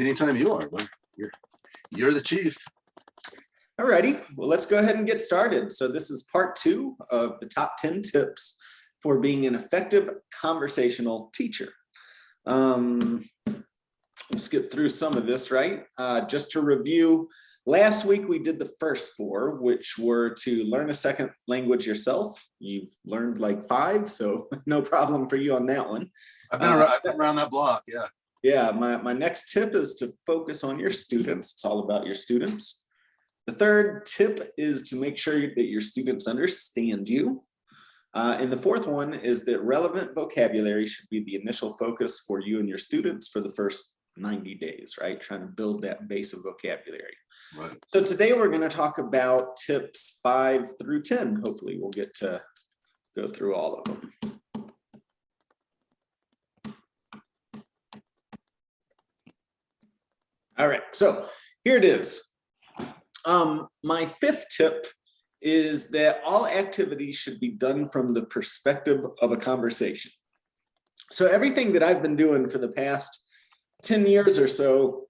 Anytime you are, bud. You're the chief. Alrighty, well, let's go ahead and get started. So this is part 2 of the top 10 tips for being an effective conversational teacher. We'll skip through some of this, right? Just to review, last week we did the first 4, which were to learn a second language yourself. You've learned like 5, so no problem for you on that one. I've been around that block, yeah. Yeah, my next tip is to focus on your students. It's all about your students. The third tip is to make sure that your students understand you. And the fourth one is that relevant vocabulary should be the initial focus for you and your students for the first 90 days, right? Trying to build that base of vocabulary. Right. So today we're going to talk about tips 5 through 10. Hopefully we'll get to go through all of them. All right, so here it is. My 5th tip is that all activities should be done from the perspective of a conversation. So everything that I've been doing for the past 10 years or so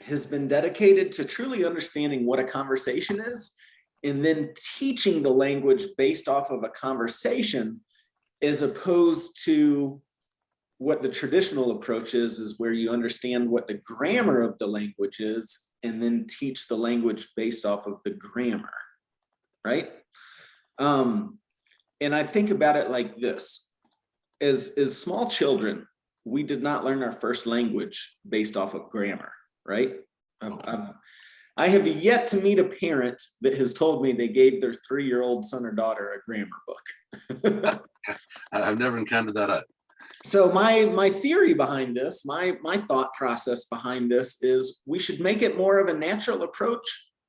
has been dedicated to truly understanding what a conversation is and then teaching the language based off of a conversation, as opposed to what the traditional approach is where you understand what the grammar of the language is and then teach the language based off of the grammar, right? And I think about it like this. As small children, we did not learn our first language based off of grammar, right? I have yet to meet a parent that has told me they gave their 3-year-old son or daughter a grammar book. I've never encountered that either. So my theory behind this, my thought process behind this is we should make it more of a natural approach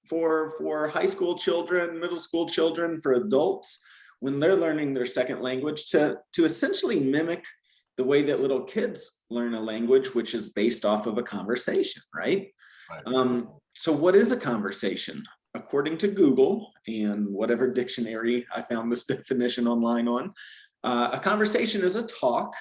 for high school children, middle school children, for adults when they're learning their second language to essentially mimic the way that little kids learn a language, which is based off of a conversation, right? So what is a conversation? According to Google and whatever dictionary I found this definition online on, a conversation is a talk,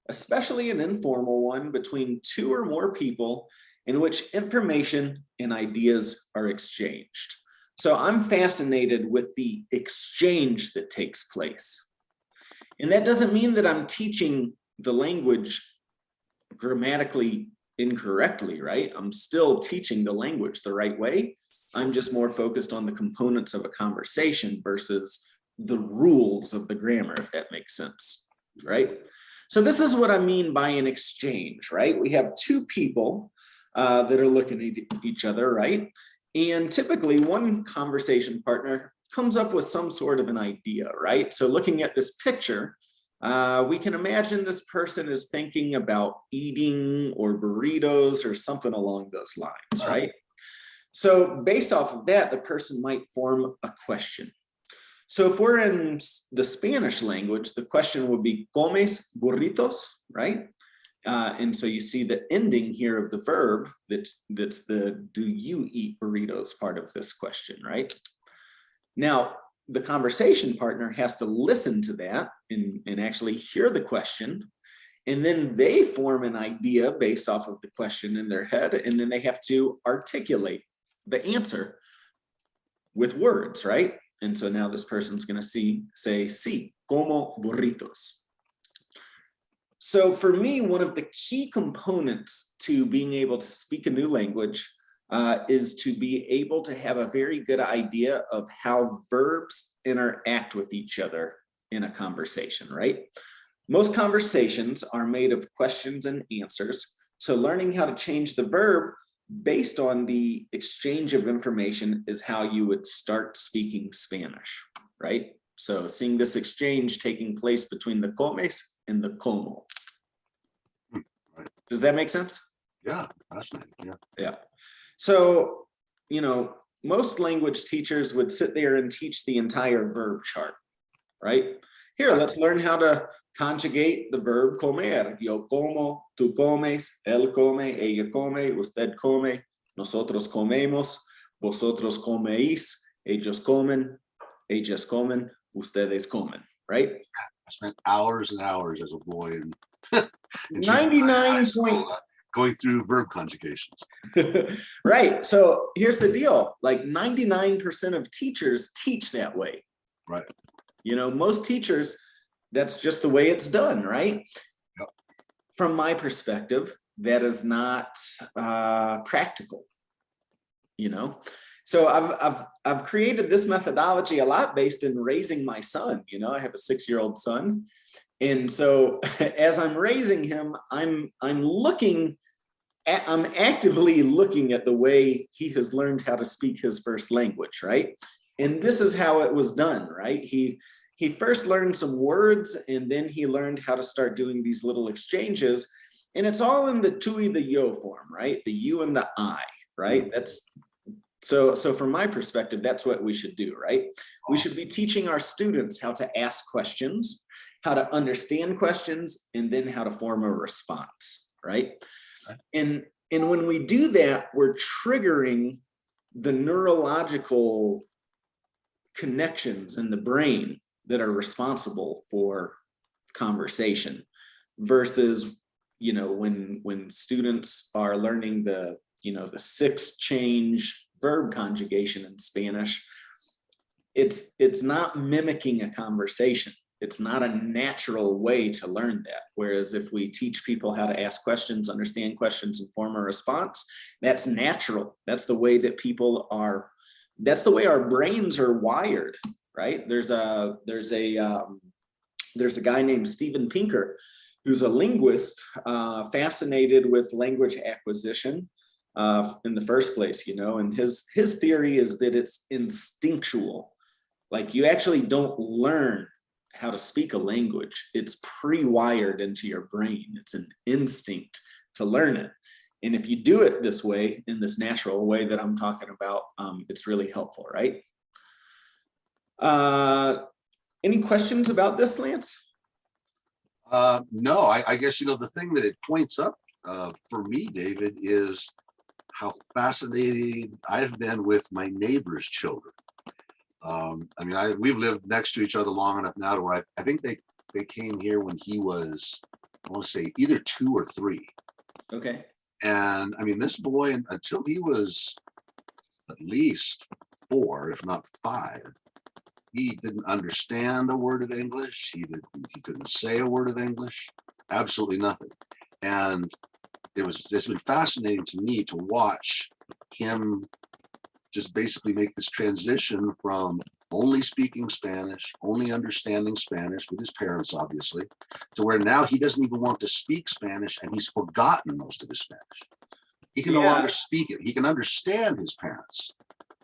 especially an informal one, between 2 or more people in which information and ideas are exchanged. So I'm fascinated with the exchange that takes place. And that doesn't mean that I'm teaching the language grammatically incorrectly, right? I'm still teaching the language the right way. I'm just more focused on the components of a conversation versus the rules of the grammar, if that makes sense, right? So this is what I mean by an exchange, right? We have 2 people that are looking at each other, right? And typically one conversation partner comes up with some sort of an idea, right? So looking at this picture, we can imagine this person is thinking about eating or burritos or something along those lines, right? So based off of that, the person might form a question. So if we're in the Spanish language, the question would be, ¿comes burritos? Right? And so you see the ending here of the verb that's the do you eat burritos part of this question, right? Now, the conversation partner has to listen to that and actually hear the question. And then they form an idea based off of the question in their head. And then they have to articulate the answer with words, right? And so now this person's going to say, sí, como burritos. So for me, one of the key components to being able to speak a new language is to be able to have a very good idea of how verbs interact with each other in a conversation, right? Most conversations are made of questions and answers. So learning how to change the verb based on the exchange of information is how you would start speaking Spanish, right? So seeing this exchange taking place between the comes and the como. Right. Does that make sense? Yeah, fascinating. Yeah. So, most language teachers would sit there and teach the entire verb chart, right? Here, let's learn how to conjugate the verb comer. Yo como, tú comes, él come, ella come, usted come, nosotros comemos, vosotros coméis, ellos comen, ellas comen, ustedes comen, right? I spent hours and hours as a boy in 99 point, going through verb conjugations. Right. So here's the deal. Like 99% of teachers teach that way. Right. You know, most teachers, that's just the way it's done, right? Yep. From my perspective, that is not practical, you know? So I've created this methodology a lot based in raising my son. You know, I have a 6-year-old son. And so as I'm raising him, I'm actively looking at the way he has learned how to speak his first language, right? And this is how it was done, right? He first learned some words, and then he learned how to start doing these little exchanges. And it's all in the tui, the yo form, right? The you and the I, right? That's so from my perspective, that's what we should do, right? We should be teaching our students how to ask questions, how to understand questions, and then how to form a response, right? And when we do that, we're triggering the neurological connections in the brain that are responsible for conversation versus, you know, when students are learning the 6 change verb conjugation in Spanish, it's not mimicking a conversation. It's not a natural way to learn that. Whereas if we teach people how to ask questions, understand questions, and form a response, that's natural. That's the way that people are. That's the way our brains are wired, right? There's a guy named Steven Pinker, who's a linguist, fascinated with language acquisition in the first place, you know, and his theory is that it's instinctual. Like you actually don't learn how to speak a language. It's pre-wired into your brain. It's an instinct to learn it. And if you do it this way, in this natural way that I'm talking about, it's really helpful, right? Any questions about this, Lance? No, I guess, you know, the thing that it points up for me, David, is how fascinated I've been with my neighbor's children. I mean, we've lived next to each other long enough now to where I think they came here when he was, I want to say, either 2 or 3. Okay. And I mean, this boy, until he was at least 4, if not 5, he didn't understand a word of English. He couldn't say a word of English, absolutely nothing. And it's been fascinating to me to watch him just basically make this transition from only speaking Spanish, only understanding Spanish with his parents, obviously, to where now he doesn't even want to speak Spanish and he's forgotten most of his Spanish. He can no longer speak it. He can understand his parents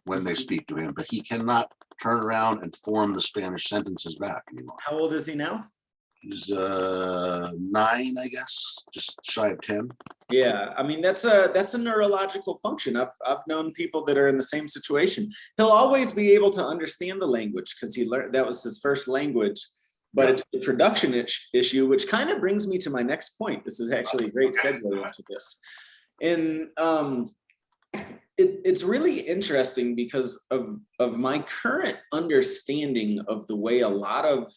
when they speak to him, but he cannot turn around and form the Spanish sentences back anymore. How old is he now? He's 9, I guess, just shy of 10. Yeah, I mean, that's a neurological function. I've known people that are in the same situation. He'll always be able to understand the language because he learned, that was his first language, but it's the production issue, which kind of brings me to my next point. This is actually a great segue into this. And it's really interesting because of my current understanding of the way a lot of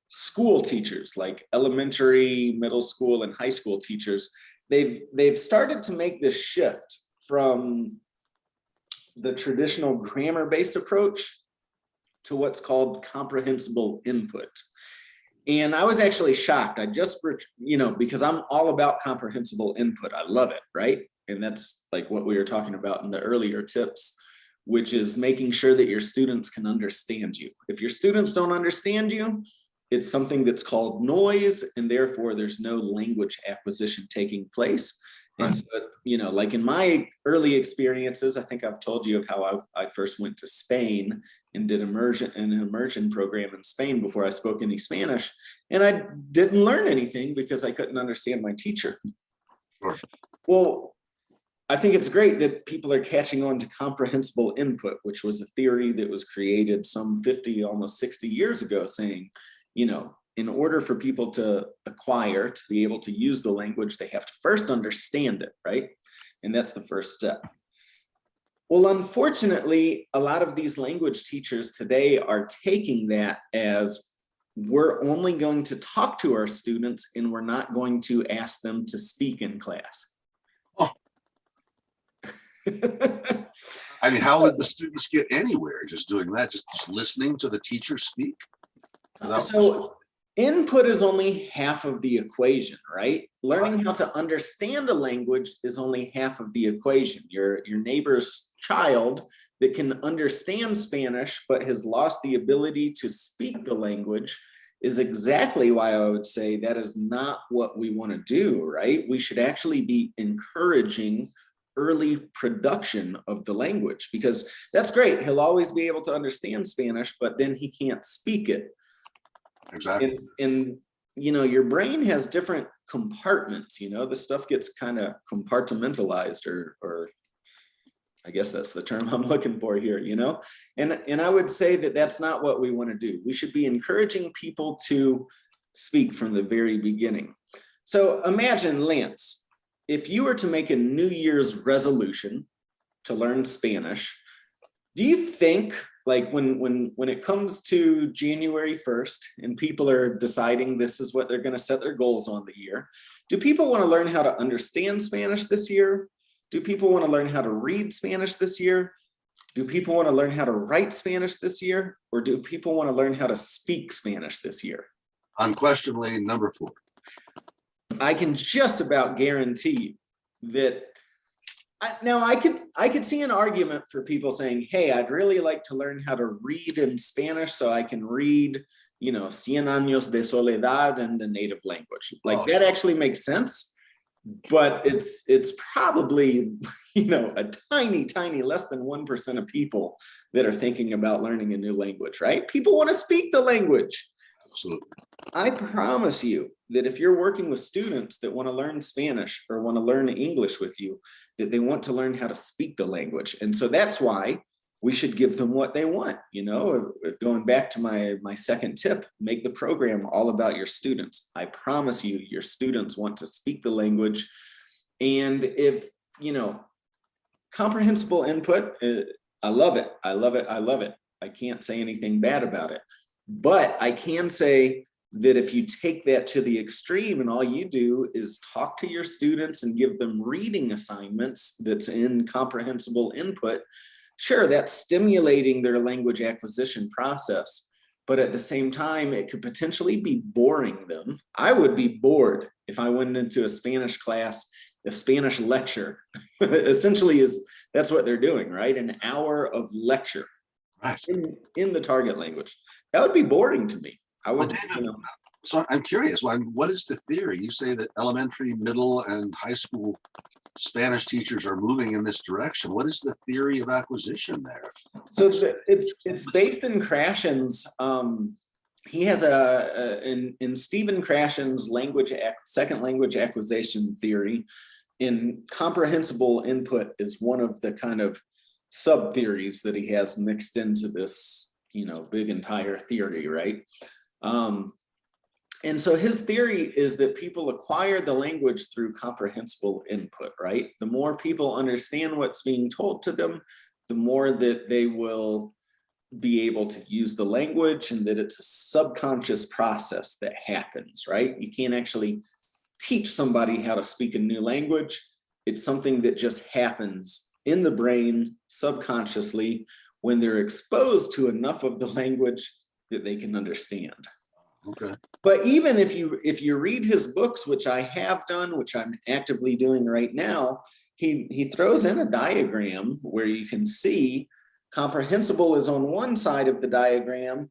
school teachers, like elementary, middle school, and high school teachers, they've started to make this shift from the traditional grammar-based approach to what's called comprehensible input. And I was actually shocked. I just, you know, because I'm all about comprehensible input. I love it, right? And that's like what we were talking about in the earlier tips, which is making sure that your students can understand you. If your students don't understand you, it's something that's called noise, and therefore there's no language acquisition taking place. And so, you know, like in my early experiences, I think I've told you of how I first went to Spain and did an immersion program in Spain before I spoke any Spanish. And I didn't learn anything because I couldn't understand my teacher. Sure. Well, I think it's great that people are catching on to comprehensible input, which was a theory that was created some 50, almost 60 years ago, saying, you know, in order for people to acquire, to be able to use the language, they have to first understand it, right? And that's the first step. Well, unfortunately, a lot of these language teachers today are taking that as we're only going to talk to our students and we're not going to ask them to speak in class. Oh. I mean, how would the students get anywhere just doing that? Just listening to the teacher speak? So input is only half of the equation, right? Learning how to understand a language is only half of the equation. Your neighbor's child that can understand Spanish but has lost the ability to speak the language is exactly why I would say that is not what we want to do, right? We should actually be encouraging early production of the language, because that's great. He'll always be able to understand Spanish, but then he can't speak it. Exactly. And you know, your brain has different compartments, you know, the stuff gets kind of compartmentalized, or I guess that's the term I'm looking for here, you know, and I would say that that's not what we want to do. We should be encouraging people to speak from the very beginning. So imagine, Lance, if you were to make a New Year's resolution to learn Spanish, do you think, like, when it comes to January 1st and people are deciding this is what they're going to set their goals on the year, do people want to learn how to understand Spanish this year? Do people want to learn how to read Spanish this year? Do people want to learn how to write Spanish this year? Or do people want to learn how to speak Spanish this year? Unquestionably, number 4. I can just about guarantee that. Now I could see an argument for people saying, hey, I'd really like to learn how to read in Spanish so I can read, you know, Cien Años de Soledad in the native language. Like, that actually makes sense, but it's probably, you know, a tiny less than 1% of people that are thinking about learning a new language, right? People want to speak the language. Absolutely. I promise you that if you're working with students that want to learn Spanish or want to learn English with you, that they want to learn how to speak the language. And so that's why we should give them what they want. You know, going back to my second tip, make the program all about your students. I promise you, your students want to speak the language. And if, you know, comprehensible input, I love it. I love it. I love it. I can't say anything bad about it. But I can say that if you take that to the extreme and all you do is talk to your students and give them reading assignments that's in comprehensible input, sure, that's stimulating their language acquisition process. But at the same time, it could potentially be boring them. I would be bored if I went into a Spanish class, a Spanish lecture. Essentially, that's what they're doing, right? An hour of lecture. Right. In the target language. That would be boring to me. I would, Well, David, you know. So I'm curious, what is the theory? You say that elementary, middle, and high school Spanish teachers are moving in this direction. What is the theory of acquisition there? So it's based in Krashen's. He has in Stephen Krashen's second language acquisition theory. In comprehensible input is one of the kind of sub theories that he has mixed into this, you know, big entire theory, right? And so his theory is that people acquire the language through comprehensible input, right? The more people understand what's being told to them, the more that they will be able to use the language, and that it's a subconscious process that happens, right? You can't actually teach somebody how to speak a new language. It's something that just happens in the brain subconsciously when they're exposed to enough of the language that they can understand. Okay. But even if you read his books, which I have done, which I'm actively doing right now, he throws in a diagram where you can see comprehensible is on one side of the diagram,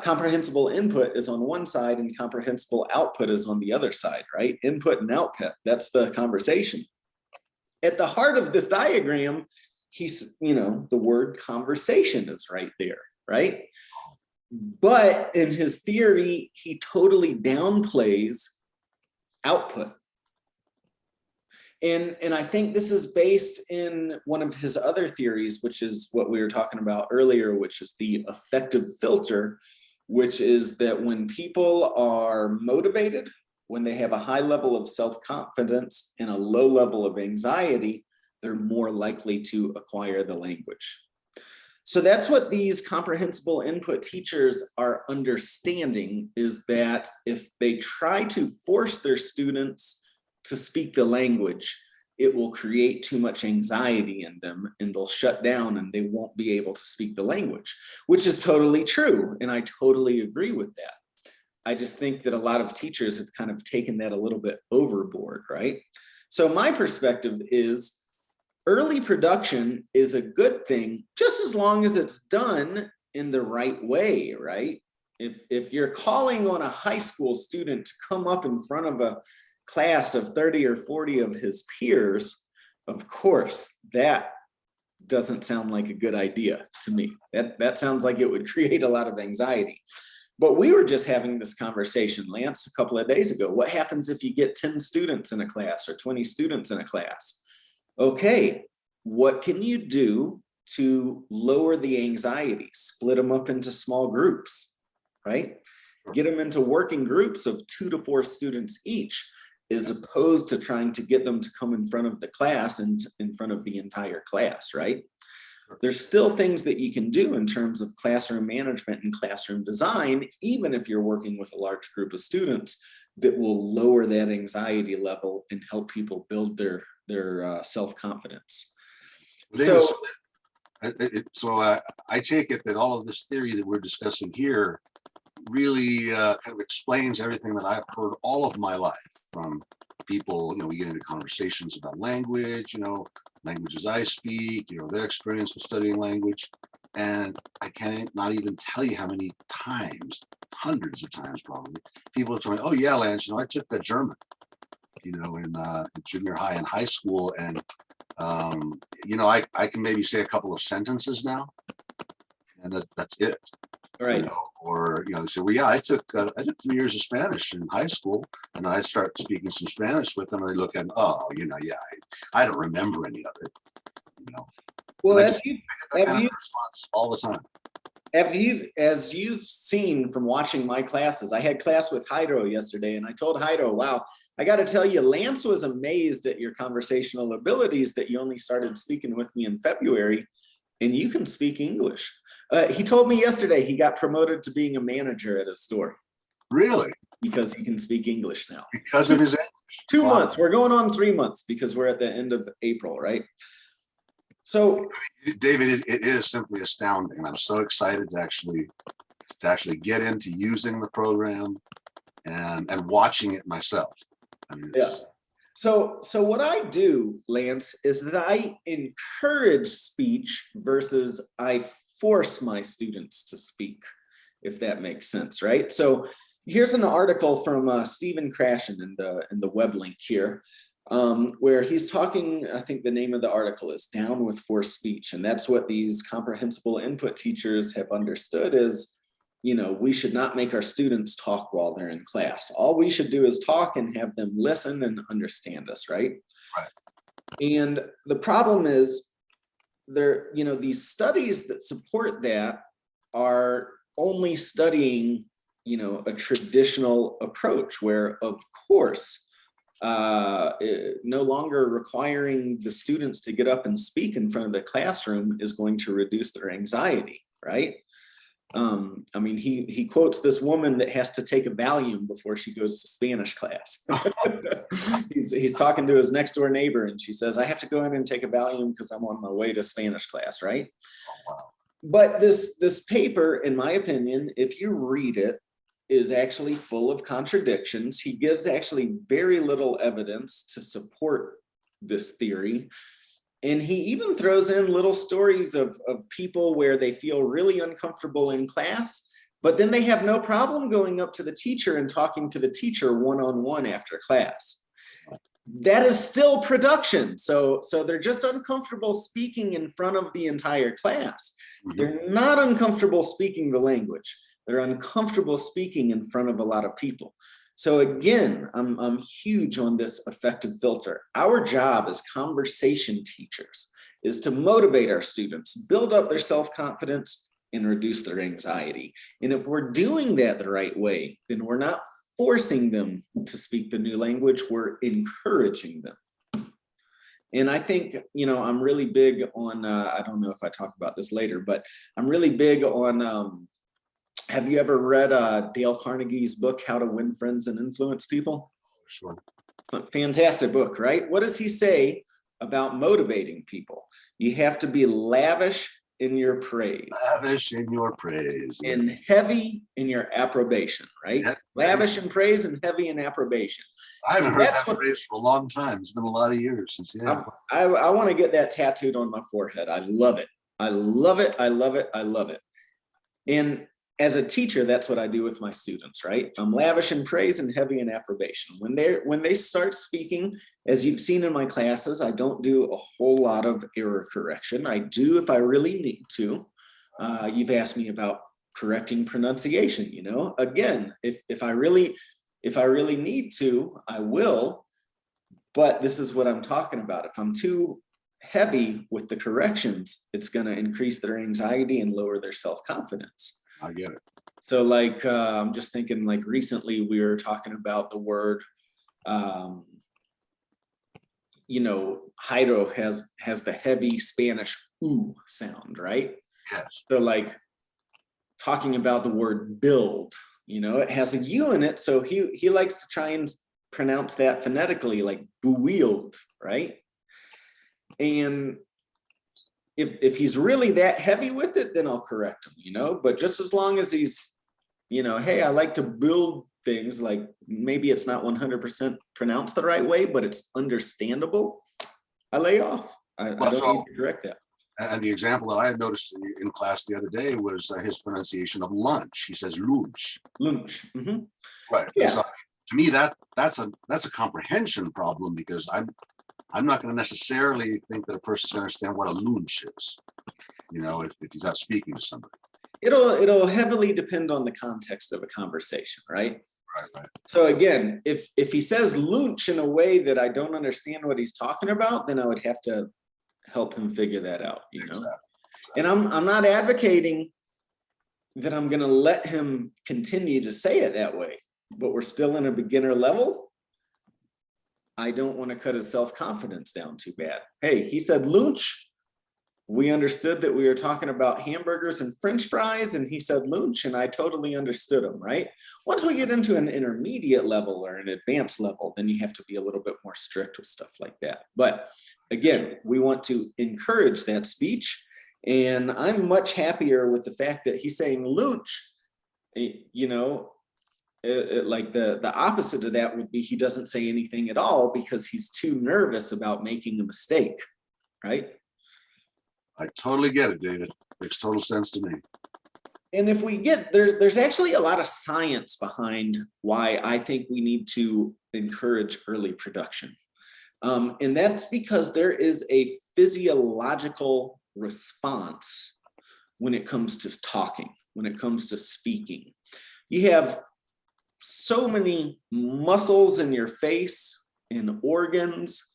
comprehensible input is on one side, and comprehensible output is on the other side, right? Input and output, that's the conversation. At the heart of this diagram, the word conversation is right there, right? But in his theory, he totally downplays output. And I think this is based in one of his other theories, which is what we were talking about earlier, which is the affective filter, which is that when people are motivated, when they have a high level of self-confidence and a low level of anxiety, they're more likely to acquire the language. So that's what these comprehensible input teachers are understanding, is that if they try to force their students to speak the language, it will create too much anxiety in them and they'll shut down and they won't be able to speak the language, which is totally true. And I totally agree with that. I just think that a lot of teachers have kind of taken that a little bit overboard, right? So my perspective is early production is a good thing, just as long as it's done in the right way, right? If you're calling on a high school student to come up in front of a class of 30 or 40 of his peers, of course, that doesn't sound like a good idea to me. That sounds like it would create a lot of anxiety. But we were just having this conversation, Lance, a couple of days ago. What happens if you get 10 students in a class or 20 students in a class? Okay, what can you do to lower the anxiety? Split them up into small groups, right? Get them into working groups of 2 to 4 students each, as opposed to trying to get them to come in front of the class and in front of the entire class, right? There's still things that you can do in terms of classroom management and classroom design, even if you're working with a large group of students, that will lower that anxiety level and help people build their self-confidence. So I take it that all of this theory that we're discussing here really kind of explains everything that I've heard all of my life from people. We get into conversations about language, languages I speak, their experience with studying language. And I can't not even tell you how many times, hundreds of times probably, people have told me, oh yeah, Lance, I took the German, in junior high and high school. And, I can maybe say a couple of sentences now, and that's it. Right. Or, they say, well, yeah, I did 3 years of Spanish in high school, and I start speaking some Spanish with them, and they look at, oh, yeah, I don't remember any of it, Well, I get that kind of response all the time. As you've seen from watching my classes, I had class with Jairo yesterday, and I told Jairo, wow, I got to tell you, Lance was amazed at your conversational abilities, that you only started speaking with me in February, and you can speak English. He told me yesterday he got promoted to being a manager at a store. Really? Because he can speak English now. Because of his English? 2 months. We're going on 3 months because we're at the end of April, right? So, David, it is simply astounding, and I'm so excited to actually get into using the program and watching it myself. Yeah. So what I do, Lance, is that I encourage speech versus I force my students to speak, if that makes sense, right? So here's an article from Stephen Krashen in the web link here, where he's talking, I think the name of the article is Down with Forced Speech. And that's what these comprehensible input teachers have understood is, we should not make our students talk while they're in class. All we should do is talk and have them listen and understand us, right? Right. And the problem is these studies that support that are only studying, a traditional approach where, of course, no longer requiring the students to get up and speak in front of the classroom is going to reduce their anxiety, right? He quotes this woman that has to take a Valium before she goes to Spanish class. he's talking to his next door neighbor, and she says, I have to go in and take a Valium because I'm on my way to Spanish class, right? Oh, wow. But this paper, in my opinion, if you read it, is actually full of contradictions. He gives actually very little evidence to support this theory. And he even throws in little stories of people where they feel really uncomfortable in class, but then they have no problem going up to the teacher and talking to the teacher one-on-one after class. That is still production. So they're just uncomfortable speaking in front of the entire class. Mm-hmm. They're not uncomfortable speaking the language. They're uncomfortable speaking in front of a lot of people. So again, I'm huge on this affective filter. Our job as conversation teachers is to motivate our students, build up their self-confidence, and reduce their anxiety. And if we're doing that the right way, then we're not forcing them to speak the new language, we're encouraging them. And I think, I'm really big on, I don't know if I talk about this later, but I'm really big on, have you ever read Dale Carnegie's book, How to Win Friends and Influence People? Sure. Fantastic book, right? What does he say about motivating people? You have to be lavish in your praise. Lavish in your praise. And heavy in your approbation, right? Yeah, Lavish in praise and heavy in approbation. I haven't And heard that's that phrase for a long time. It's been a lot of years since, yeah. I want to get that tattooed on my forehead. I love it. I love it. I love it. I love it. And as a teacher, that's what I do with my students, right? I'm lavish in praise and heavy in approbation. When they start speaking, as you've seen in my classes, I don't do a whole lot of error correction. I do if I really need to. You've asked me about correcting pronunciation, Again, if I really need to, I will. But this is what I'm talking about. If I'm too heavy with the corrections, it's going to increase their anxiety and lower their self-confidence. I get it. So like, I'm just thinking like recently we were talking about the word, Hydro has the heavy Spanish ooh sound, right? Yes. So like talking about the word build, it has a U in it. So he likes to try and pronounce that phonetically, like build, right? And if he's really that heavy with it, then I'll correct him, but just as long as he's, hey, I like to build things, like maybe it's not 100% pronounced the right way, but it's understandable, I lay off. I don't need to correct that. And the example that I had noticed in class the other day was his pronunciation of lunch. He says lunch. Lunch. Mm-hmm. Right. Yeah. So, to me, that's a comprehension problem, because I'm not going to necessarily think that a person's going to understand what a lunch is, if he's not speaking to somebody. It'll heavily depend on the context of a conversation, right? Right. So again, if he says lunch in a way that I don't understand what he's talking about, then I would have to help him figure that out, Exactly. And I'm not advocating that I'm going to let him continue to say it that way, but we're still in a beginner level. I don't want to cut his self-confidence down too bad. Hey, he said lunch. We understood that we were talking about hamburgers and French fries, and he said lunch, and I totally understood him, right? Once we get into an intermediate level or an advanced level, then you have to be a little bit more strict with stuff like that. But again, we want to encourage that speech, and I'm much happier with the fact that he's saying lunch, like the opposite of that would be he doesn't say anything at all because he's too nervous about making a mistake, right? I totally get it, David. Makes total sense to me. And if we get there's actually a lot of science behind why I think we need to encourage early production. And that's because there is a physiological response when it comes to talking, when it comes to speaking. You have so many muscles in your face and organs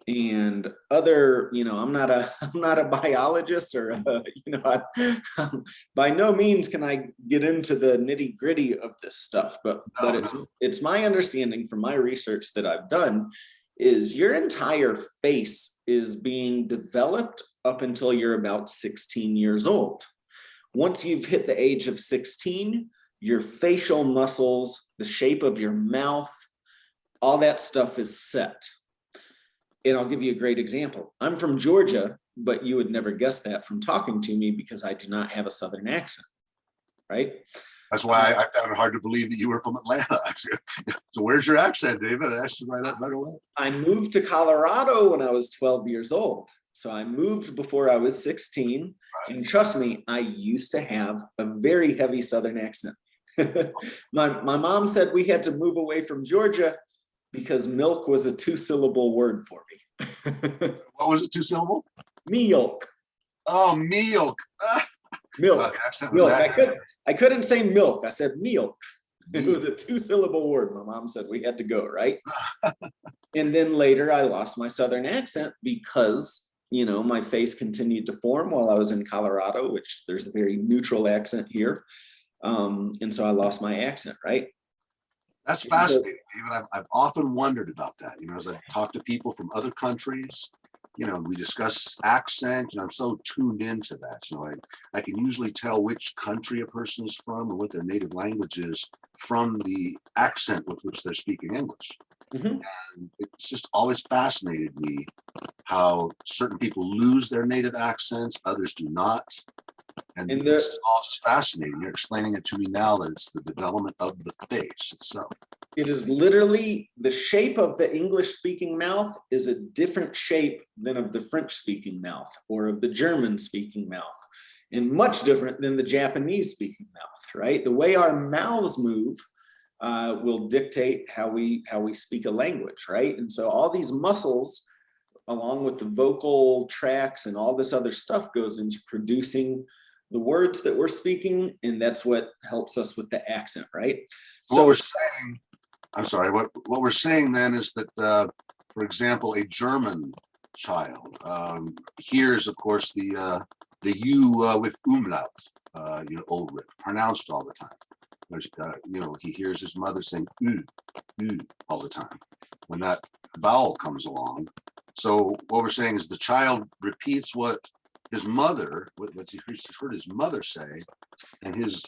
and other, I'm not a biologist or, by no means can I get into the nitty gritty of this stuff, but it's my understanding from my research that I've done is your entire face is being developed up until you're about 16 years old. Once you've hit the age of 16, your facial muscles, the shape of your mouth, all that stuff is set. And I'll give you a great example. I'm from Georgia, but you would never guess that from talking to me because I do not have a Southern accent, right? That's why I found it hard to believe that you were from Atlanta. So where's your accent, David? I asked you right away. I moved to Colorado when I was 12 years old. So I moved before I was 16. Right. And trust me, I used to have a very heavy Southern accent. My mom said we had to move away from Georgia because milk was a 2-syllable word for me. What was it, 2-syllable? Milk. Oh, milk. Milk. Milk. I couldn't say milk. I said milk. It was a 2-syllable word. My mom said we had to go, right? And then later I lost my Southern accent because, my face continued to form while I was in Colorado, which there's a very neutral accent here. And so I lost my accent, right? That's fascinating. I've often wondered about that. As I talk to people from other countries, we discuss accent, and I'm so tuned into that. I can usually tell which country a person is from and what their native language is from the accent with which they're speaking English. Mhm. And it's just always fascinated me how certain people lose their native accents, others do not. And And this is all just fascinating. You're explaining it to me now that it's the development of the face itself. it is literally the shape of the English speaking mouth is a different shape than of the French speaking mouth or of the German speaking mouth, and much different than the Japanese speaking mouth, right? The way our mouths move will dictate how we speak a language, right? And so all these muscles, along with the vocal tracts and all this other stuff, goes into producing the words that we're speaking, and that's what helps us with the accent, right? What we're saying, I'm sorry, what we're saying then is that, for example, a German child hears, of course, the U with umlaut, over it, pronounced all the time. He hears his mother saying U all the time when that vowel comes along. So what we're saying is the child repeats what his mother, what he heard his mother say, and his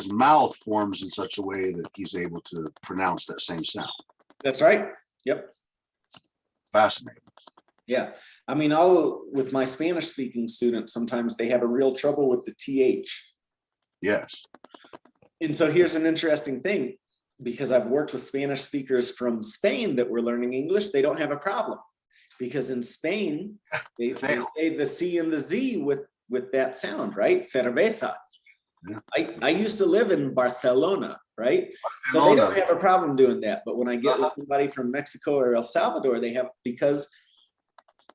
mouth forms in such a way that he's able to pronounce that same sound. That's right. Yep. Fascinating. Yeah. I mean, with my Spanish speaking students, sometimes they have a real trouble with the TH. Yes. And so here's an interesting thing, because I've worked with Spanish speakers from Spain that were learning English, they don't have a problem. Because in Spain, they say the C and the Z with that sound, right? Cerveza. Yeah. I used to live in Barcelona, right? So they don't have a problem doing that. But when I get with somebody from Mexico or El Salvador, they have, because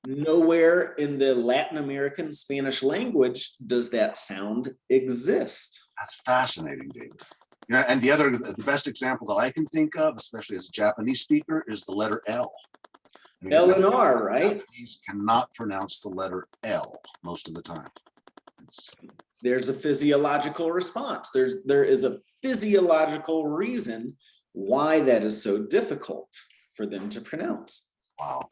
nowhere in the Latin American Spanish language does that sound exist. That's fascinating, David. And the best example that I can think of, especially as a Japanese speaker, is the letter L. L and R, right? Japanese cannot pronounce the letter L most of the time. There's a physiological response. There is a physiological reason why that is so difficult for them to pronounce. Wow.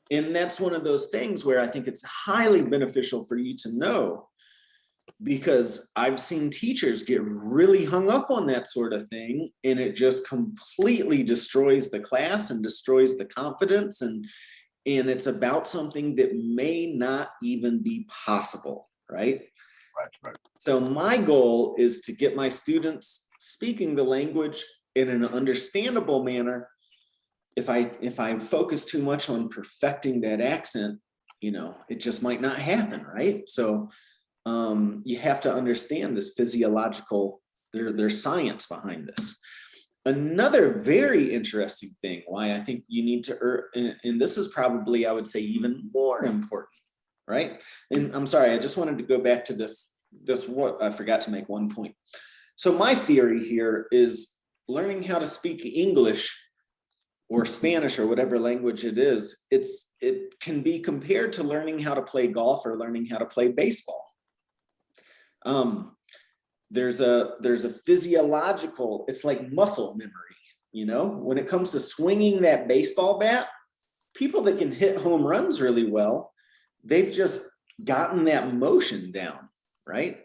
And that's one of those things where I think it's highly beneficial for you to know, because I've seen teachers get really hung up on that sort of thing, and it just completely destroys the class and destroys the confidence, and it's about something that may not even be possible, right? Right. So my goal is to get my students speaking the language in an understandable manner. If I focus too much on perfecting that accent, it just might not happen, right? So you have to understand this physiological, there's science behind this. Another very interesting thing why I think you need to, and this is probably, I would say, even more important, right? And I'm sorry, I just wanted to go back to this what I forgot to make one point. So my theory here is learning how to speak English or Spanish or whatever language it is, it can be compared to learning how to play golf or learning how to play baseball. There's a physiological, it's like muscle memory, when it comes to swinging that baseball bat, people that can hit home runs really well, they've just gotten that motion down, right?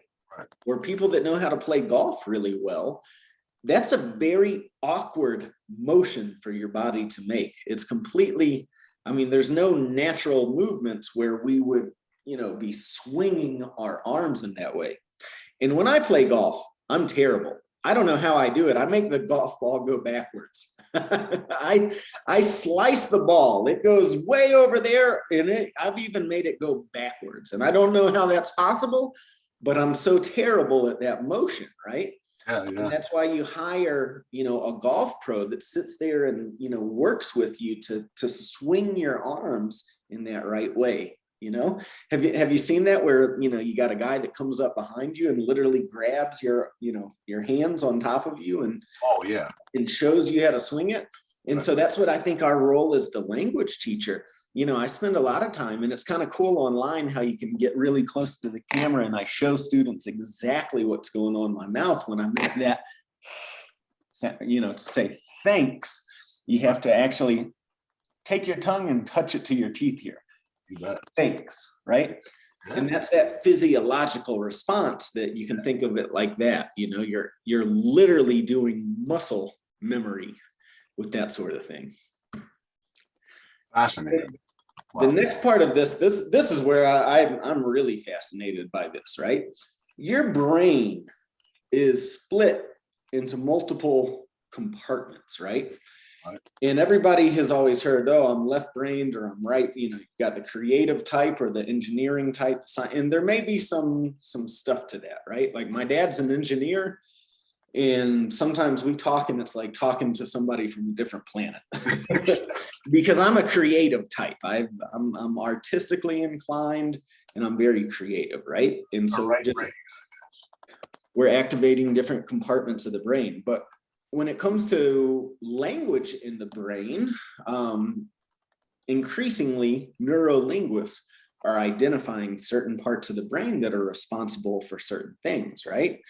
Or people that know how to play golf really well, that's a very awkward motion for your body to make. It's completely, there's no natural movements where we would, be swinging our arms in that way. And when I play golf, I'm terrible. I don't know how I do it. I make the golf ball go backwards. I slice the ball. It goes way over there, and I've even made it go backwards. And I don't know how that's possible, but I'm so terrible at that motion, right? Yeah. And that's why you hire, a golf pro that sits there and, works with you to swing your arms in that right way. Have you seen that where, you got a guy that comes up behind you and literally grabs your hands on top of you and and shows you how to swing it. And so that's what I think our role as the language teacher. I spend a lot of time, and it's kind of cool online how you can get really close to the camera and I show students exactly what's going on in my mouth when I make that, to say thanks. You have to actually take your tongue and touch it to your teeth here. You bet. thinks, right? And that's that physiological response that you can think of it like that. You know, you're literally doing muscle memory with that sort of thing. Fascinating. The Wow. next part of this is where I'm really fascinated by this, right? Your brain is split into multiple compartments, right? Right. And everybody has always heard, oh, I'm left-brained or I'm right. You know, you've got the creative type or the engineering type, and there may be some stuff to that, right? Like my dad's an engineer, and sometimes we talk and it's like talking to somebody from a different planet because I'm a creative type. I'm artistically inclined and I'm very creative, right? And so we're activating different compartments of the brain. But when it comes to language in the brain, increasingly neurolinguists are identifying certain parts of the brain that are responsible for certain things, right?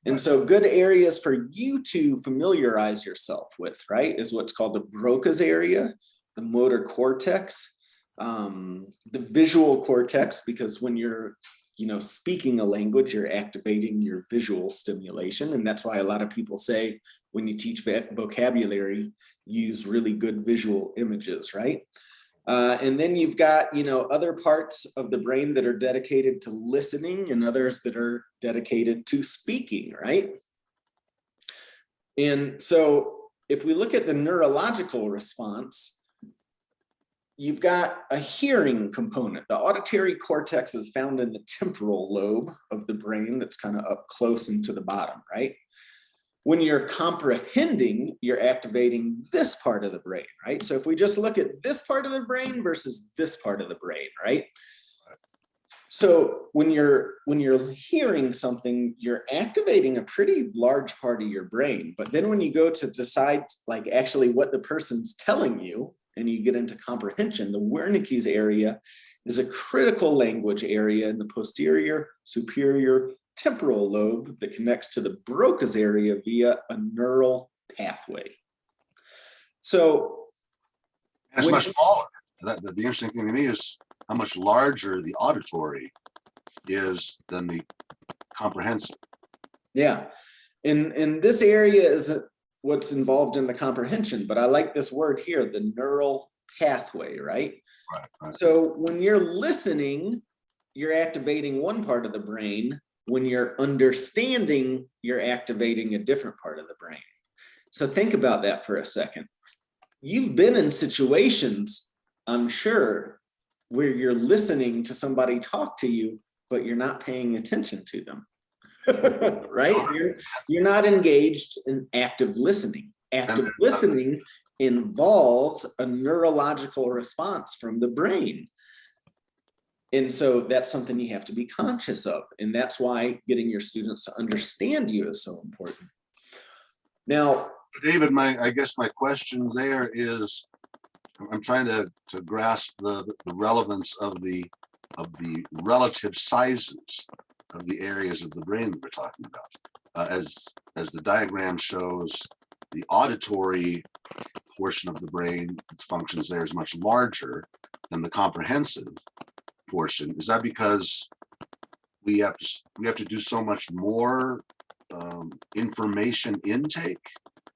And so good areas for you to familiarize yourself with, right, is what's called the broca's area, the motor cortex, the visual cortex, because when you're, you know, speaking a language, you're activating your visual stimulation. And that's why a lot of people say when you teach vocabulary, use really good visual images, right? And then you've got, you know, other parts of the brain that are dedicated to listening and others that are dedicated to speaking, right? And so if we look at the neurological response, you've got a hearing component. The auditory cortex is found in the temporal lobe of the brain that's kind of up close and to the bottom, right? When you're comprehending, you're activating this part of the brain, right? So if we just look at this part of the brain versus this part of the brain, right? So when you're hearing something, you're activating a pretty large part of your brain. But then when you go to decide like actually what the person's telling you, and you get into comprehension, the Wernicke's area is a critical language area in the posterior superior temporal lobe that connects to the Broca's area via a neural pathway. So and it's much smaller. The interesting thing to me is how much larger the auditory is than the comprehensive. Yeah, and this area is what's involved in the comprehension, but I like this word here, the neural pathway, right? Right. So when you're listening, you're activating one part of the brain. When you're understanding, you're activating a different part of the brain. So think about that for a second. You've been in situations, I'm sure, where you're listening to somebody talk to you, but you're not paying attention to them, right? You're not engaged in active listening. Active listening involves a neurological response from the brain. And so that's something you have to be conscious of. And that's why getting your students to understand you is so important. Now, David, I guess my question there is, I'm trying to grasp the relevance of the relative sizes of the areas of the brain that we're talking about. As the diagram shows, the auditory portion of the brain, its functions there is much larger than the comprehensive portion. Is that because we have to do so much more information intake,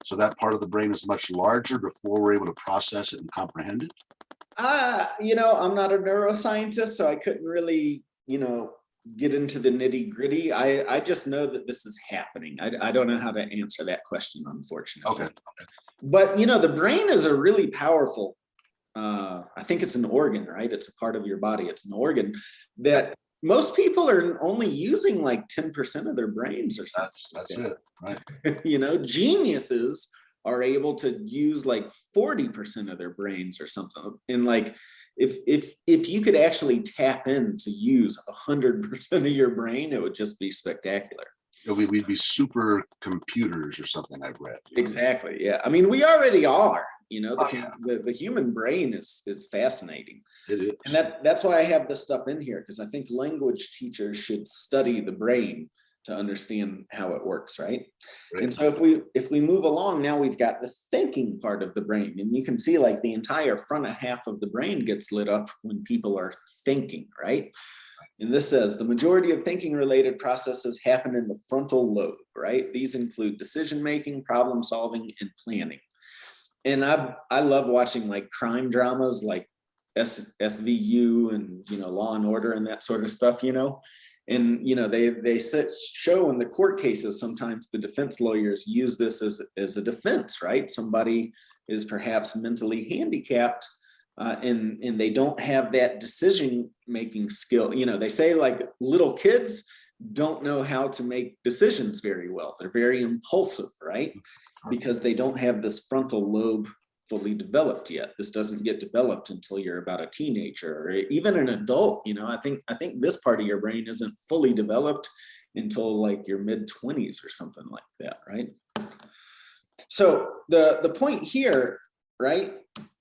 so that part of the brain is much larger before we're able to process it and comprehend it? You know, I'm not a neuroscientist, so I couldn't really, you know, get into the nitty gritty. I just know that this is happening. I don't know how to answer that question, unfortunately. Okay. But, you know, the brain is a really powerful, I think it's an organ, right? It's a part of your body. It's an organ that most people are only using like 10% of their brains or something. That's it, right? You know, geniuses are able to use like 40% of their brains or something. And like, if you could actually tap in to use 100% of your brain, it would just be spectacular. We'd be super computers or something, I've read. Exactly. Yeah. I mean, we already are. You know, the human brain is fascinating. It is. And that's why I have this stuff in here, because I think language teachers should study the brain to understand how it works, right? Right. And so if we move along, now we've got the thinking part of the brain, and you can see like the entire front half of the brain gets lit up when people are thinking, right? And this says the majority of thinking related processes happen in the frontal lobe, right? These include decision making, problem solving, and planning. And I love watching like crime dramas like SVU and, you know, Law and Order and that sort of stuff, you know. And, you know, they show in the court cases, sometimes the defense lawyers use this as a defense, right? Somebody is perhaps mentally handicapped and they don't have that decision-making skill. You know, they say like little kids don't know how to make decisions very well. They're very impulsive, right? Because they don't have this frontal lobe fully developed yet. This doesn't get developed until you're about a teenager or even an adult. You know, I think this part of your brain isn't fully developed until like your mid-20s or something like that, right? So the point here, right,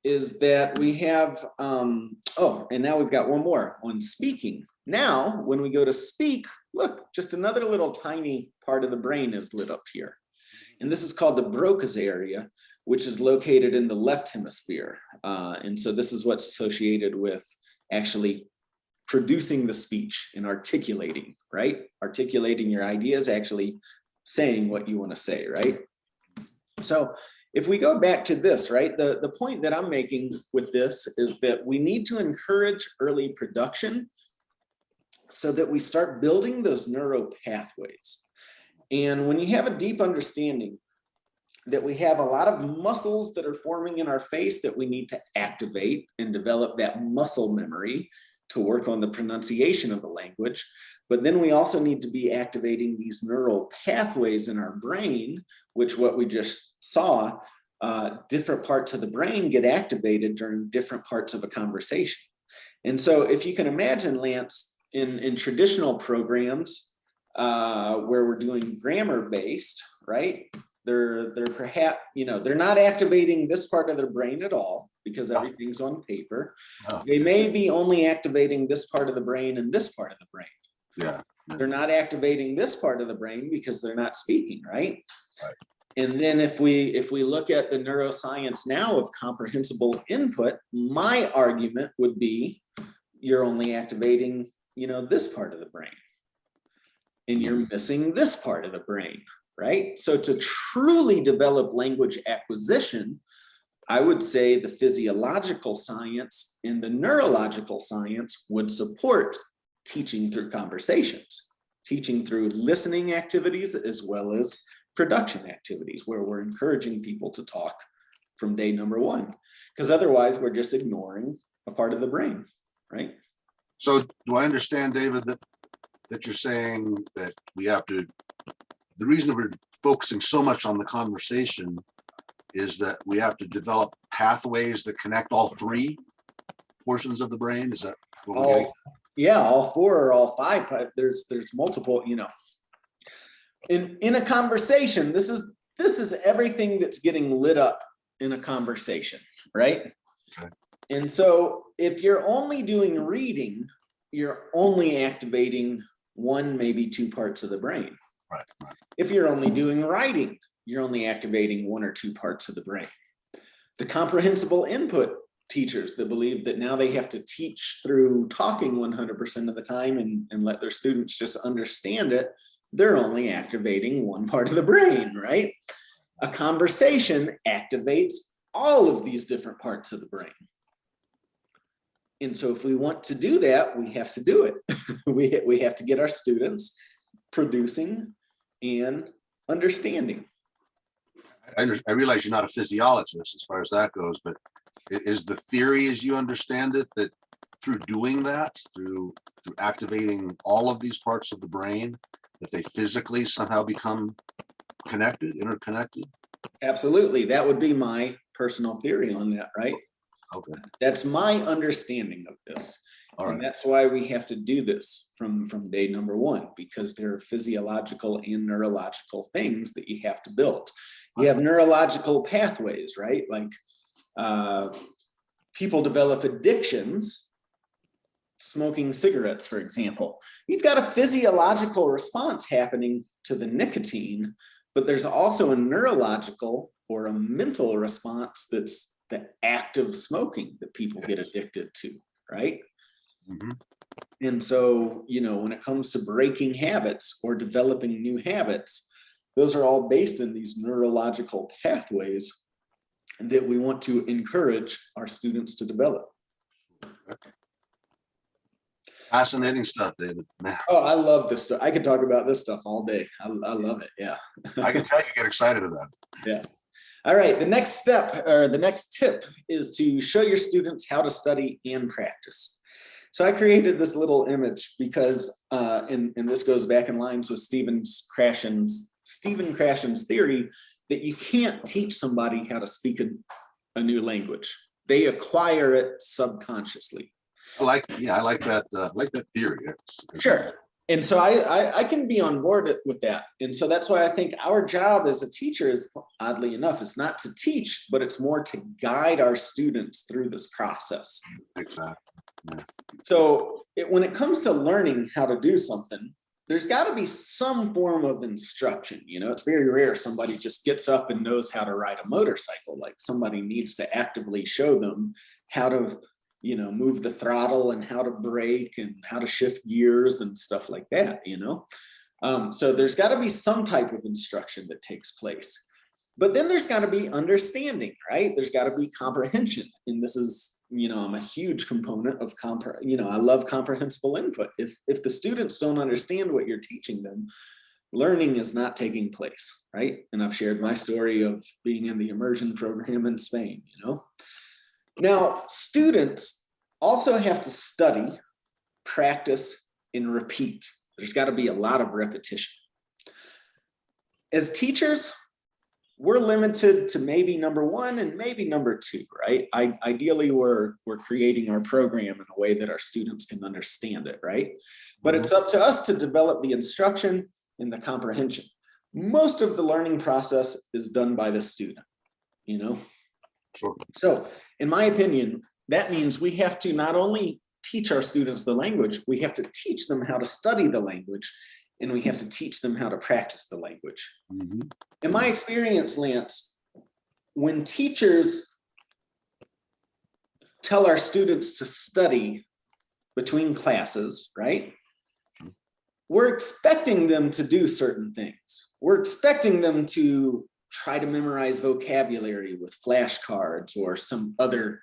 is that we have, oh, and now we've got one more on speaking. Now, when we go to speak, look, just another little tiny part of the brain is lit up here. And this is called the broca's area, which is located in the left hemisphere. And so this is what's associated with actually producing the speech and articulating, right? Articulating your ideas, actually saying what you want to say, right? So if we go back to this, right, the point that I'm making with this is that we need to encourage early production so that we start building those neural pathways. And when you have a deep understanding that we have a lot of muscles that are forming in our face that we need to activate and develop that muscle memory to work on the pronunciation of the language, but then we also need to be activating these neural pathways in our brain, which what we just saw, different parts of the brain get activated during different parts of a conversation. And so if you can imagine, Lance, in traditional programs, where we're doing grammar based, right? They're perhaps, you know, they're not activating this part of their brain at all because everything's on paper. Oh. They may be only activating this part of the brain and this part of the brain. Yeah. They're not activating this part of the brain because they're not speaking, right? Right. And then if we look at the neuroscience now of comprehensible input, my argument would be you're only activating, you know, this part of the brain. And you're missing this part of the brain, right? So to truly develop language acquisition, I would say the physiological science and the neurological science would support teaching through conversations, teaching through listening activities, as well as production activities, where we're encouraging people to talk from day number one, because otherwise we're just ignoring a part of the brain, right? So do I understand, David, that you're saying that we have to, the reason that we're focusing so much on the conversation is that we have to develop pathways that connect all three portions of the brain? Is that what we're getting? Yeah, all four or all five, but there's multiple, you know. In a conversation, this is everything that's getting lit up in a conversation, right? Okay. And so if you're only doing reading, you're only activating one, maybe two parts of the brain. Right. If you're only doing writing, you're only activating one or two parts of the brain. The comprehensible input teachers that believe that now they have to teach through talking 100% of the time and let their students just understand it, they're only activating one part of the brain, right? A conversation activates all of these different parts of the brain. And so if we want to do that, we have to do it. we have to get our students producing and understanding. I realize you're not a physiologist as far as that goes, but is the theory, as you understand it, that through doing that, through activating all of these parts of the brain, that they physically somehow become connected, interconnected? Absolutely. That would be my personal theory on that, right? Okay. That's my understanding of this. All and right. that's why we have to do this from day number one, because there are physiological and neurological things that you have to build. You have neurological pathways, right? Like people develop addictions, smoking cigarettes, for example. You've got a physiological response happening to the nicotine, but there's also a neurological or a mental response that's the act of smoking that people get addicted to, right? Mhm. And so, when it comes to breaking habits or developing new habits, those are all based in these neurological pathways that we want to encourage our students to develop. Fascinating stuff, David. Man, Oh, I love this stuff. I could talk about this stuff all day. I love it. Yeah. I can tell you get excited about it. Yeah. All right. The next step or the next tip is to show your students how to study and practice. So I created this little image because, and this goes back in lines with Stephen Krashen's theory that you can't teach somebody how to speak a new language. They acquire it subconsciously. I like that theory. Sure. And so I can be on board with that. And so that's why I think our job as a teacher is, oddly enough, it's not to teach, but it's more to guide our students through this process. Exactly. Yeah. So when it comes to learning how to do something, there's got to be some form of instruction. It's very rare somebody just gets up and knows how to ride a motorcycle. Like, somebody needs to actively show them how to move the throttle and how to brake and how to shift gears and stuff like that, So there's got to be some type of instruction that takes place. But then there's got to be understanding, right? There's got to be comprehension. And this is, I'm a huge component of I love comprehensible input. If the students don't understand what you're teaching them, learning is not taking place, right? And I've shared my story of being in the immersion program in Spain, Now, students also have to study, practice, and repeat. There's got to be a lot of repetition. As teachers, we're limited to maybe number one and maybe number two, right? Ideally, we're creating our program in a way that our students can understand it, right? But it's up to us to develop the instruction and the comprehension. Most of the learning process is done by the student, Sure. So, in my opinion, that means we have to not only teach our students the language, we have to teach them how to study the language, and we have to teach them how to practice the language. Mm-hmm. In my experience, Lance, when teachers tell our students to study between classes, right? We're expecting them to do certain things. We're expecting them to try to memorize vocabulary with flashcards or some other,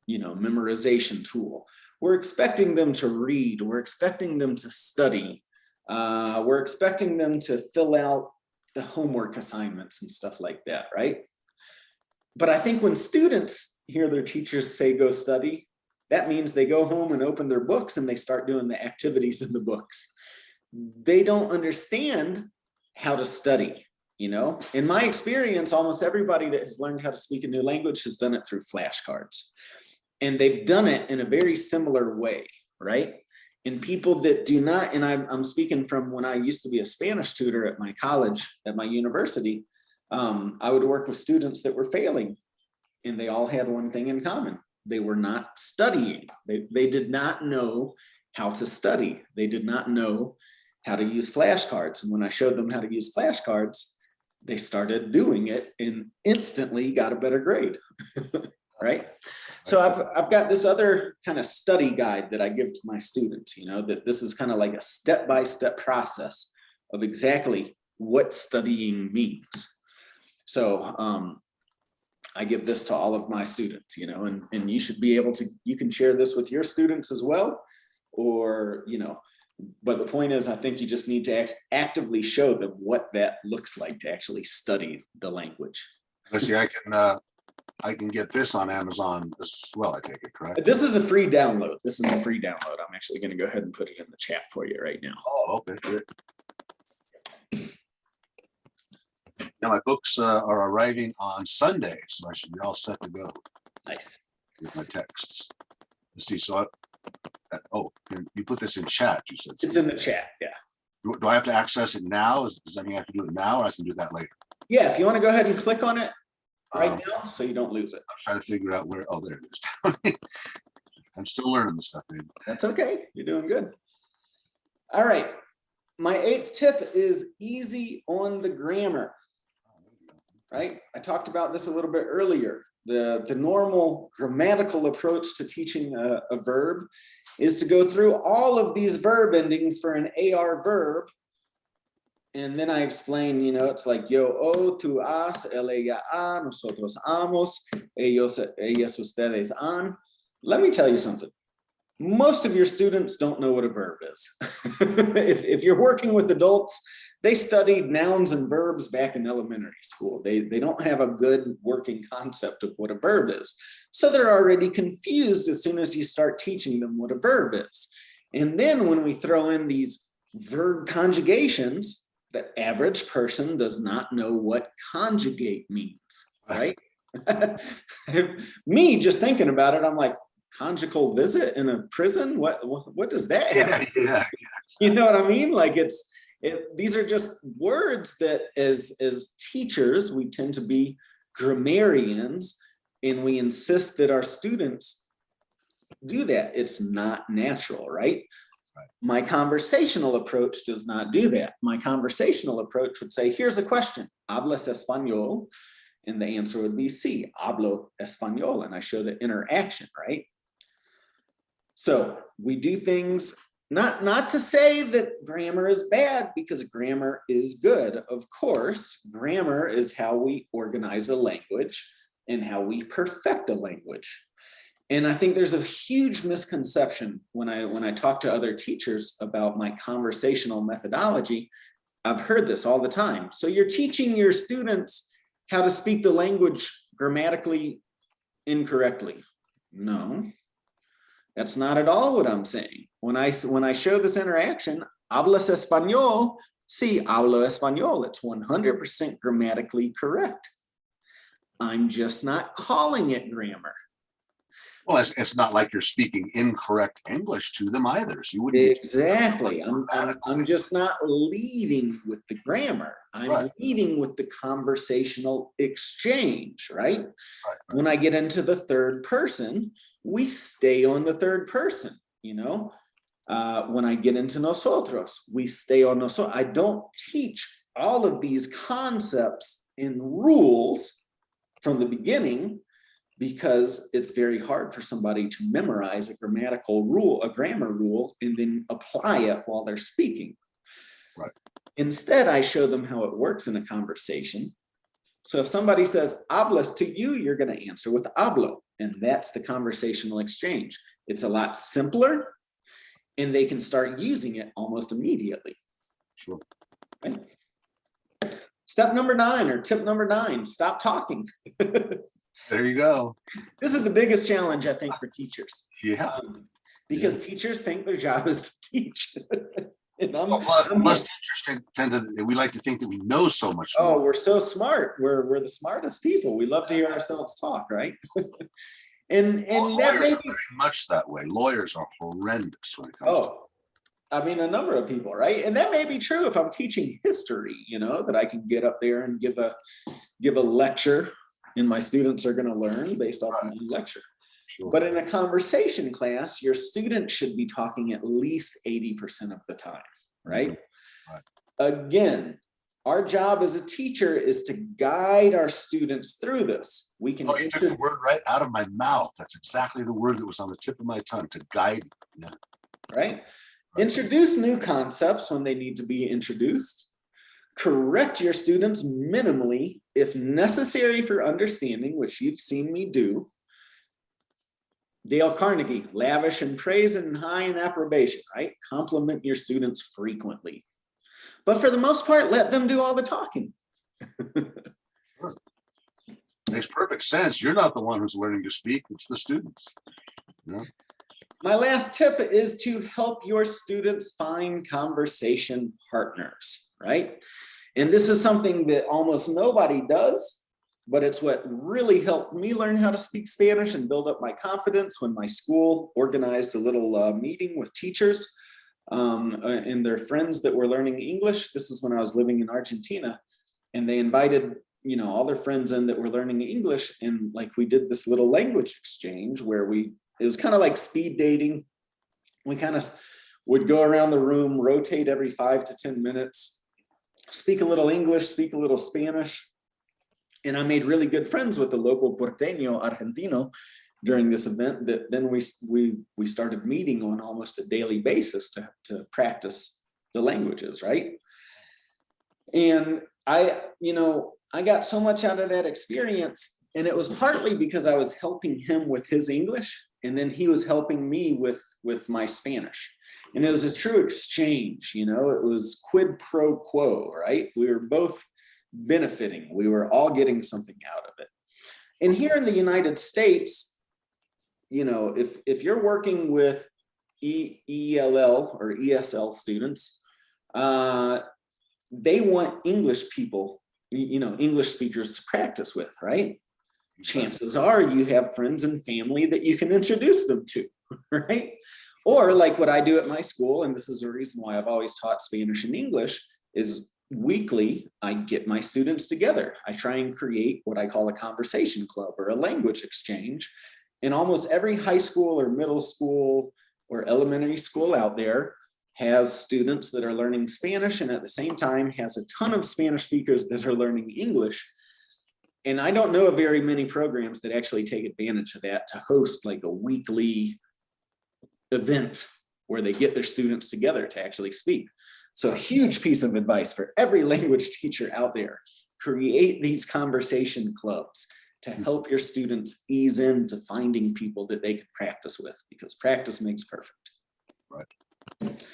memorization tool. We're expecting them to read. We're expecting them to study. We're expecting them to fill out the homework assignments and stuff like that, right? But I think when students hear their teachers say go study, that means they go home and open their books and they start doing the activities in the books. They don't understand how to study. In my experience, almost everybody that has learned how to speak a new language has done it through flashcards. And they've done it in a very similar way, right? And people that do not, and I'm speaking from when I used to be a Spanish tutor at my college, at my university, I would work with students that were failing, and they all had one thing in common. They were not studying. They did not know how to study. They did not know how to use flashcards. And when I showed them how to use flashcards, they started doing it and instantly got a better grade, right? So I've got this other kind of study guide that I give to my students, that this is kind of like a step-by-step process of exactly what studying means. So I give this to all of my students, and you should be able to, you can share this with your students as well, or, but the point is, I think you just need to actively show them what that looks like to actually study the language. Let's see, I can get this on Amazon as well, I take it, correct? This is a free download. I'm actually going to go ahead and put it in the chat for you right now. Oh, okay, good. Now my books are arriving on Sunday, so I should be all set to go. Nice. With my texts. Let's see, so and you put this in chat, you said. It's in the chat, yeah. Do I have to access it now? Does that mean I have to do it now, or I can do that later? Yeah, if you want to go ahead and click on it right Um, now so you don't lose it. I'm trying to figure out where, oh, there it is. I'm still learning this stuff, dude. That's okay. You're doing good. All right. My 8th tip is easy on the grammar, right? I talked about this a little bit earlier. The normal grammatical approach to teaching a verb is to go through all of these verb endings for an AR verb. And then I explain, it's like yo, o, tú, has, él, ella, ha, nosotros, hamos, ellos, ellas, ustedes, han. Let me tell you something. Most of your students don't know what a verb is. If you're working with adults, they studied nouns and verbs back in elementary school. They don't have a good working concept of what a verb is. So they're already confused as soon as you start teaching them what a verb is. And then when we throw in these verb conjugations, the average person does not know what conjugate means, right? Me just thinking about it, I'm like, conjugal visit in a prison? What does that have? Yeah. You know what I mean? Like these are just words that as teachers, we tend to be grammarians, and we insist that our students do that. It's not natural, right? My conversational approach does not do that. My conversational approach would say, here's a question, ¿hablas español? And the answer would be, sí, hablo español. And I show the interaction, right? So we do things, not to say that grammar is bad, because grammar is good. Of course, grammar is how we organize a language and how we perfect a language. And I think there's a huge misconception when I talk to other teachers about my conversational methodology. I've heard this all the time. So you're teaching your students how to speak the language grammatically incorrectly. No, that's not at all what I'm saying. When I show this interaction, hablas español, sí, hablo español. It's 100% grammatically correct. I'm just not calling it grammar. Well, it's not like you're speaking incorrect English to them either. So you wouldn't exactly. I'm just not leading with the grammar. I'm leading with the conversational exchange, right? When I get into the third person, we stay on the third person, when I get into nosotros, we stay on nosotros. I don't teach all of these concepts and rules from the beginning, because it's very hard for somebody to memorize a grammatical rule, a grammar rule, and then apply it while they're speaking. Right. Instead, I show them how it works in a conversation. So if somebody says hablas to you, you're going to answer with hablo, and that's the conversational exchange. It's a lot simpler, and they can start using it almost immediately. Sure. Right? Step number 9, or tip number 9, stop talking. There you go. This is the biggest challenge, I think, for teachers. Yeah. Because teachers think their job is to teach. And plus teachers tend to, we like to think that we know so much more. Oh, we're so smart. We're the smartest people. We love to hear ourselves talk, right? and that may be very much that way. Lawyers are horrendous when it comes to. I mean, a number of people, right? And that may be true if I'm teaching history, that I can get up there and give a lecture, and my students are going to learn based off my lecture. Sure. But in a conversation class, your student should be talking at least 80% of the time, right? Right. Again, our job as a teacher is to guide our students through this. We can. You took the word right out of my mouth. That's exactly the word that was on the tip of my tongue, to guide. Yeah. Right? Introduce new concepts when they need to be introduced. Correct your students minimally if necessary for understanding, which you've seen me do. Dale Carnegie, lavish in praise and high in approbation, right? Compliment your students frequently. But for the most part, let them do all the talking. Makes perfect sense. You're not the one who's learning to speak, it's the students. My last tip is to help your students find conversation partners, right? And this is something that almost nobody does, but it's what really helped me learn how to speak Spanish and build up my confidence when my school organized a little meeting with teachers and their friends that were learning English. This is when I was living in Argentina, and they invited all their friends in that were learning English, and like we did this little language exchange where we it was kind of like speed dating. We kind of would go around the room, rotate every 5 to 10 minutes, speak a little English, speak a little Spanish. And I made really good friends with the local porteño Argentino during this event, that then we started meeting on almost a daily basis to practice the languages, right? And I got so much out of that experience, and it was partly because I was helping him with his English, and then he was helping me with my Spanish. And it was a true exchange, it was quid pro quo, right? We were both benefiting. We were all getting something out of it. And here in the United States, if you're working with ELL or ESL students, they want English people, English speakers to practice with, right? Chances are you have friends and family that you can introduce them to, right? Or like what I do at my school, and this is the reason why I've always taught Spanish and English, is weekly I get my students together. I try and create what I call a conversation club or a language exchange. And almost every high school or middle school or elementary school out there has students that are learning Spanish, and at the same time has a ton of Spanish speakers that are learning English. And I don't know of very many programs that actually take advantage of that to host like a weekly event where they get their students together to actually speak. So a huge piece of advice for every language teacher out there: create these conversation clubs to help your students ease into finding people that they can practice with, because practice makes perfect. Right.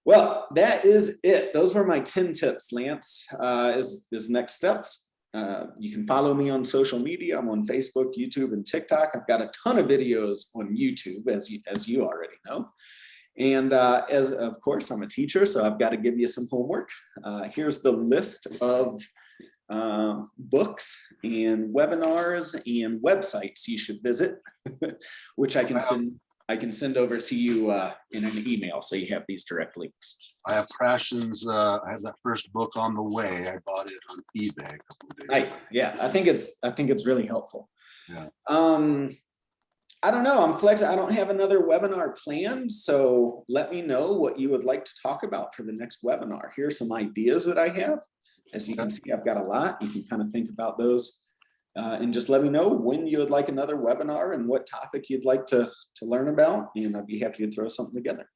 Well, that is it. Those were my 10 tips, Lance. Is next steps. You can follow me on social media. I'm on Facebook, YouTube, and TikTok. I've got a ton of videos on YouTube, as you already know. And as of course, I'm a teacher, so I've got to give you some homework. Here's the list of books and webinars and websites you should visit, which I can send over to you in an email, so you have these direct links. I have Krashen's, I have that first book on the way. I bought it on eBay a couple of days Nice. Yeah, I think it's really helpful. Yeah. I don't know. I'm flexible. I don't have another webinar planned, so let me know what you would like to talk about for the next webinar. Here's some ideas that I have. As you can see, I've got a lot. You can kind of think about those, and just let me know when you would like another webinar and what topic you'd like to learn about, and I'd be happy to throw something together.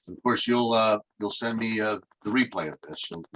Of course, you'll send me the replay of this. You'll